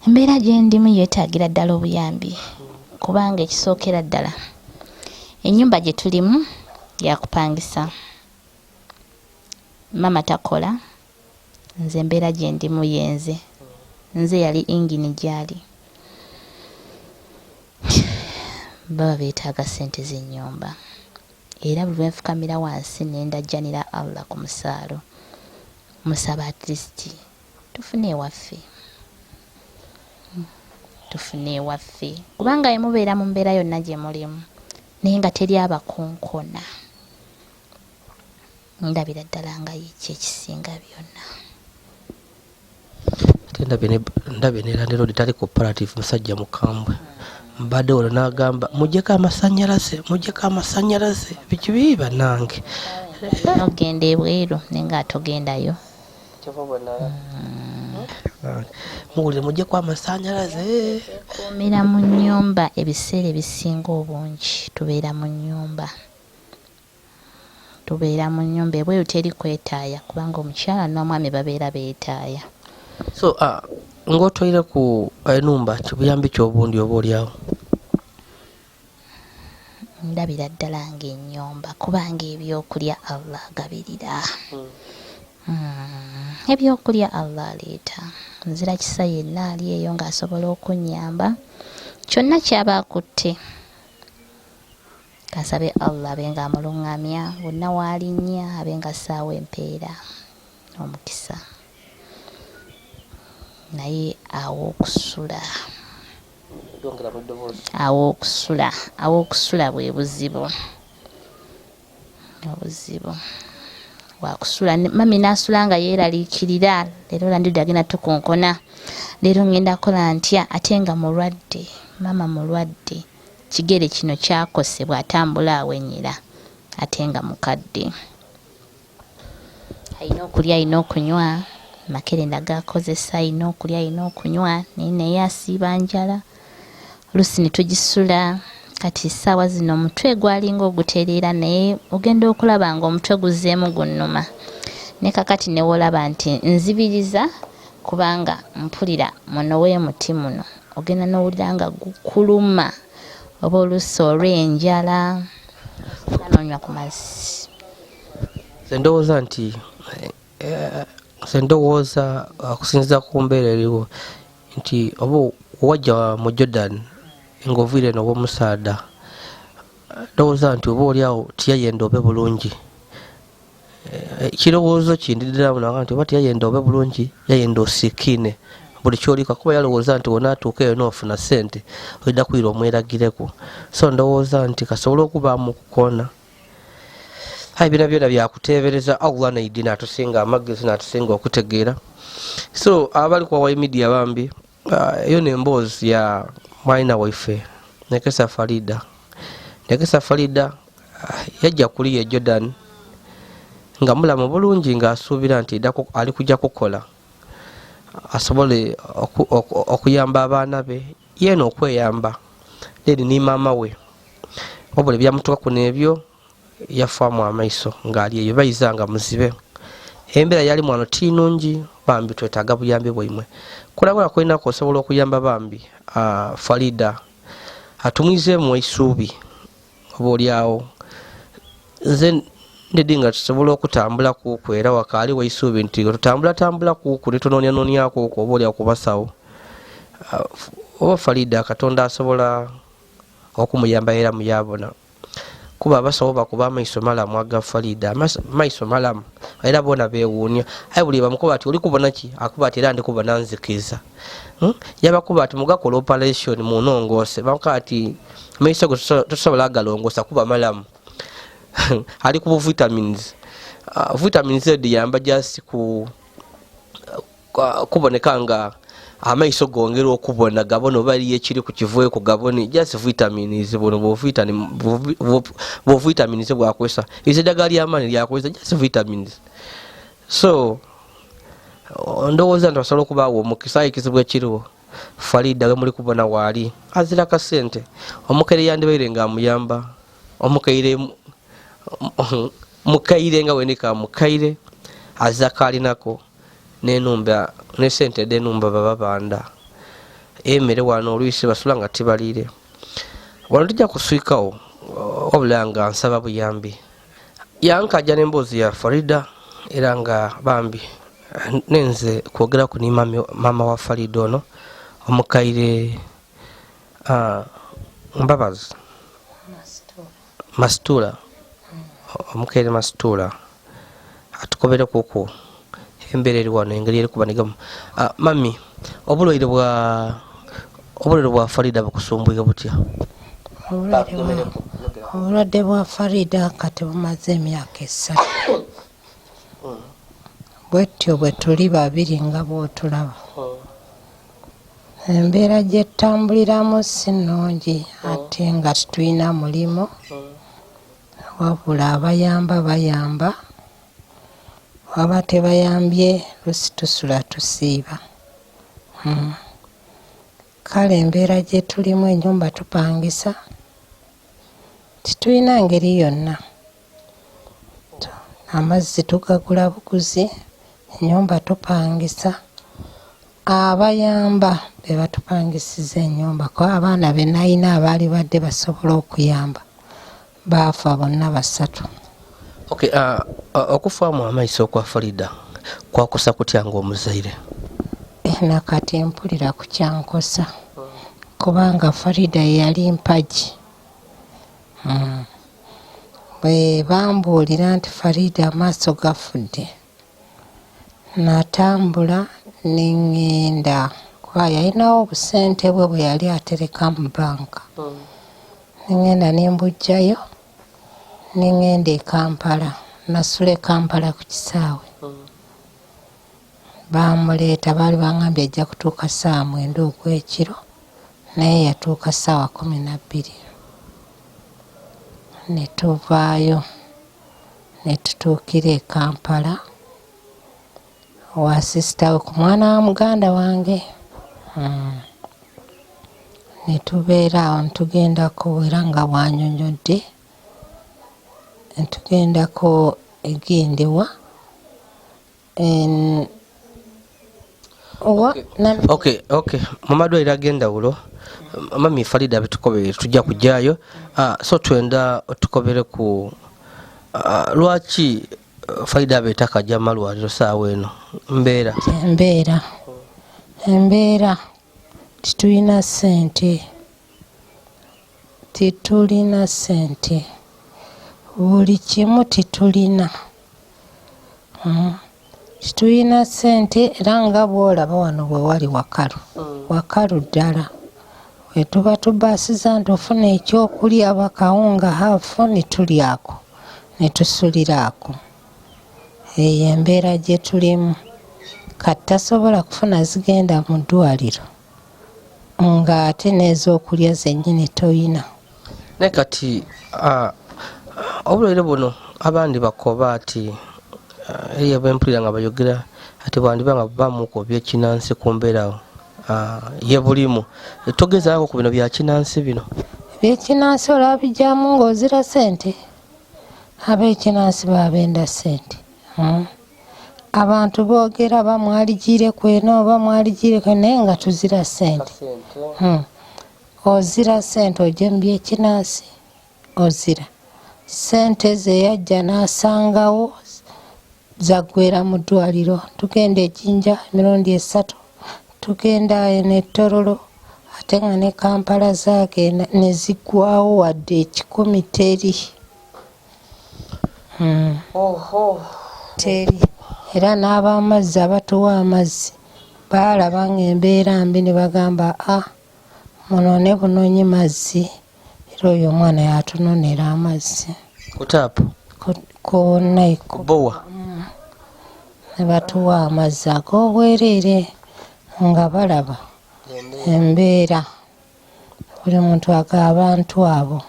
Embeera gye ndimu yeetaagira ddala obuyambi kubanga ekisookera ddala ennyumba gye tulimu yakupangisa mama takola nze embeera gye ndimu yenze nze yali ingini gyali baba beetaaga ssente z'ennyumba era buli lwenfukamira wansi nendajjanira Allah ku musaalo musaba at least tufune ewaffe kubanga emubeera mu mbeera yonna gye mulimu naye nga teri abakonkona ndabira ddala nga yekyo ekisinga byonna. Ndabye nerandero litali cooperative musajja mukambwe mbadde olwo n'agamba mujjeko amasannyalaze bikibi bannange nogenda ebweru nenga atogendayo muwulire mujjeko amasannyalaze kuumira mu nnyumba ebiseera ebisinga obungi tubeera mu nnyumba tubeera mu nnyumba ebweru teri kwetaaya kubanga omukyala n'omwami babeera beetaaya. So ng'otoire ku enumba kibuyambi ky'obundi oba oliawo? Ndabira ddala ng'ennyumba kubanga ebyokulya Allah agabirira. Ebyokulya Allah aleeta. Nzira kisa yenna ali eyo ng'asobola okunnyamba kyonna kyaba akutte. Kasabe Allah abe nga amulungamya bonna waalinnya abe nga ssaawa empeera omukisa. Naye aw'okusula bwe buzibu. Obuzibu wakusula mami n'asula nga yeeraliikirira leero landidde agenda tukonkona leero ngenda kola ntya ate nga mulwadde mama mulwadde kigere kino kyakosebwa atambula awenyera ate nga mukadde ayina okulya ayina okunywa makerenda gakozesa ayina okulya ayina okunywa naye asiiba njala oluusi ne tugisula kati ssaawa zino omutwe gwalinga ogutereera naye ogenda okulaba nga omutwe guzzeemu gunnuma ne kakati ne wolaba nti nzibiriza kubanga mpulira muno w'emuti muno ogenda n'owulira nga gukuluma oba oluusi olw'enjala anoonywa ku mazzi. Ndowooza okusinziira ku mbeera eriwo nti oba wajja mu Jordan ng'oviire n'obw'omusaada ndowooza nti oba oliawo tiyayenda obe bulungi. Ekirowoozo kindiddiramu naga nti oba tiyayenda obe bulungi yayenda osiikine buli kyolika kuba yalowooza nti wona atuukeyo n'ofuna ssente oyidda kwira omweragireko. So ndowooza nti kasobole okubaamu okukoona bina byona byakuteebereza Allah naidi n'atusinga amagezi n'atusinga okutegeera. So abali ku Hawaii Media bambi eyo n'emboozi ya mwaina waife Nekesa Farida yajja kuli ye Jordan nga mulamu bulungi ng'asuubira nti ali kujja kukola asobole okuyamba abaana be yeena okweyamba leri ni maama we wabula ebyamutukako n'ebyo yafaamu amaiso ng'ali eyo bayizanga Muzibe. Embeera yali mwano tinungi bambi twetaaga buyambi bwaimwe kulabula kulinako osobola okuyamba bambi Farida atumwizeemu eisuubi oba oliawo nze ndidi nga tusobola okutambula kuuku era wakaali waisuubi nti tutambula kuuku netunoonyanonyako okwo oba oliawo kubasawo oba Farida Katonda asobola okumuyamba era muyabona kuba abasawo bakuba amaiso malamu aga Farida maiso malamu era bona beewuunya aye buli bamukuba ati oli kubona ki akuba ati era ndi kubona nzikiza yabakuba ati mugakola operation munongoose bamukuba ati maiso go tosobola agalongoosa kuba malamu ali ku vitamins vitamins ediyamba just kuboneka nga amaiso gongera okubona gabona oba aliyo ekiri ku kivuye ku gaboni just vitamins bono bo vitamins bwakwesa eddagala ly'amaanyi lyakwesa just vitamins. So ndowooza nti basobola okubaawo omukisa ekizibu ekiriwo Farida we muli kubona waali azira kasente omukaire yandibaire nga amuyamba omukaire nga wenika mukaire azakalinako n'enumba ne sente d'enumba baba banda emmere wano oluisi basula nga tibaliire wano tujja kuswikawo wabula nga nsaba buyambi yankajja n'emboozi ya Farida era nga bambi nenze kwogeraku ni mama wa Farida ono omukaire mbabazi Mastura omukaire Mastura atukobere kuko embeera eri wano engeri eri kubanigamu. Mami obulwaire bwa Farida bukusumbuye butya? Obulwadde bwa Farida kati bumaze emyaka 3 bwetyo bwe tuli babiri nga bwotulaba embeera gye ttambuliramu si nnungi ate nga tulina mulimo wabula bayamba waba tebayambye lusi tusula tusiiba. Kale embeera gye tulimu ennyumba tupangisa titulina ngeri yonna amazzi tugagula buguzi, ennyumba tupangisa. Abayamba be batupangisiza ennyumba, kuba abaana be nalina abaali badde basobola okuyamba baafa bonna basatu. Okay, okufaamu amaiso kwa Farida kwakosa kutya ng'omuzaire? Nakati mpulira ku kyankosa kubanga Farida yali mpagi. Bwe bambuulira nti Farida amaaso gafudde, natambula neŋŋenda kuba yalinawo obusente bwe bwe yali atereka mu banka. Neŋŋenda nembujjayo neŋŋenda e Kampala, nasula e Kampala ku kisaawe. Bamuleeta, baali bangambye ajja kutuuka ssaawa 9 ogw'ekiro, naye yatuuka ssaawa 12. Ne tuvaayo ne tutuukira e Kampala wa sisita we ku mwana wa muganda wange. Ne tubeera awo netugendako era nga bwanyonyodde, netugendako egendewa. Okay. Mumadwaliro ag'endawulo mami Farida betukobere tujja kujjayo. So twenda otukobere ku lwaki Farida abeetaka ajja malwaliro saawa eno? Embeera titulina ssente, buli kimu titulina. Titulina ssente era nga bw'olaba wano bwe wali wakalu ddala. Bwe tuba tubaasiza nti ofuna ekyokulya bakawunga hafu ne tulyako ne tusuliraako. Eyo embeera gye tulimu. Kati tasobola kufuna zigenda mu ddwaliro ng'ate n'ez'okulya zennyini toyina. Ne kati obulwaire buno abandi bakoba ati eyo bempulira nga bayogera ati bwandiba nga bamuko byekinansi ku mbeera ye bulimu. Togezaako ku bino bya kinansi bino. Ebyekinansi olabijjamu ng'ozira ssente. Ab'ekinansi babenda ssente. Abantu boogera bamwaligire kweno bamwaligire kweno naye nga tuzira ssente. Ozira ssente ojje mu byekinansi ozira. Ssente ze yajja n'asangawo zaggwera mu ddwaliro. Tugenda ejjinja emirundi 3, tugenda ne Tororo ate nga ne Kampala zaagenda ne ziggwawo wadde 10 teri. Teri. Era n'ab'amazzi abatuwa amazzi baalaba ng'embeera mbi ne bagamba muno ne bunoonyi mazzi era oyo omwana yatunonera amazzi. Kutaapu? Ku Naiko. Bowa? Ne batuwa amazzi ag'obwereere nga balaba embeera. Buli muntu abantu abo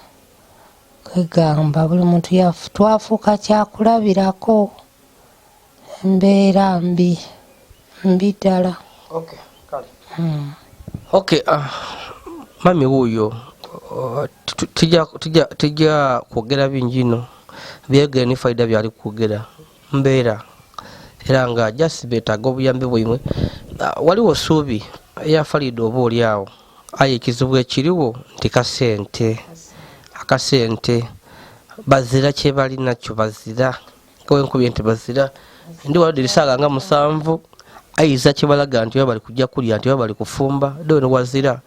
kwegamba buli muntu twafuuka kyakulabirako. Embeera mbi ddala. Okay, mami wuuyo tijja kwogera bingi no byegere ne Farida byali kwogera mbeera era nga just beetaaga obuyambi bwimwe. Waliwo ssuubi eya Farida oba oli awo aye ekizibu ekiriwo nti akasente bazira kye bali nakyo bazira kawenkubye nti bazira ndi wadde lisaaga nga 7 ayiza kye balaga nti bali kujja kulya nti bali kufumba dono wazira.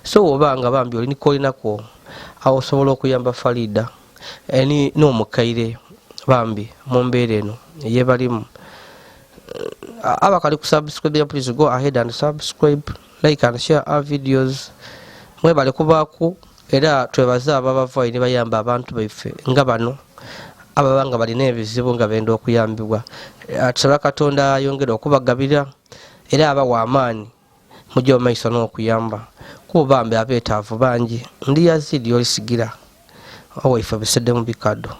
So obanga bambi oli nikolinako awo osobola okuyamba Farida eni n'omukaire bambi mu mbeera eno ye balimu. Abakali ku subscribe, please go ahead and subscribe, like and share our videos. Mwebale kubaako era twebaze ababava ne bayamba abantu baife nga bano ababanga balina ebizibu nga benda okuyambibwa. Tusaba Katonda ayongere okubagabira era abawa amaanyi mujje mu maiso n'okuyamba kuba bambi abeetaavu bangi. Ndi Yazid Yolisigira owaife bisedde mu Bikabya.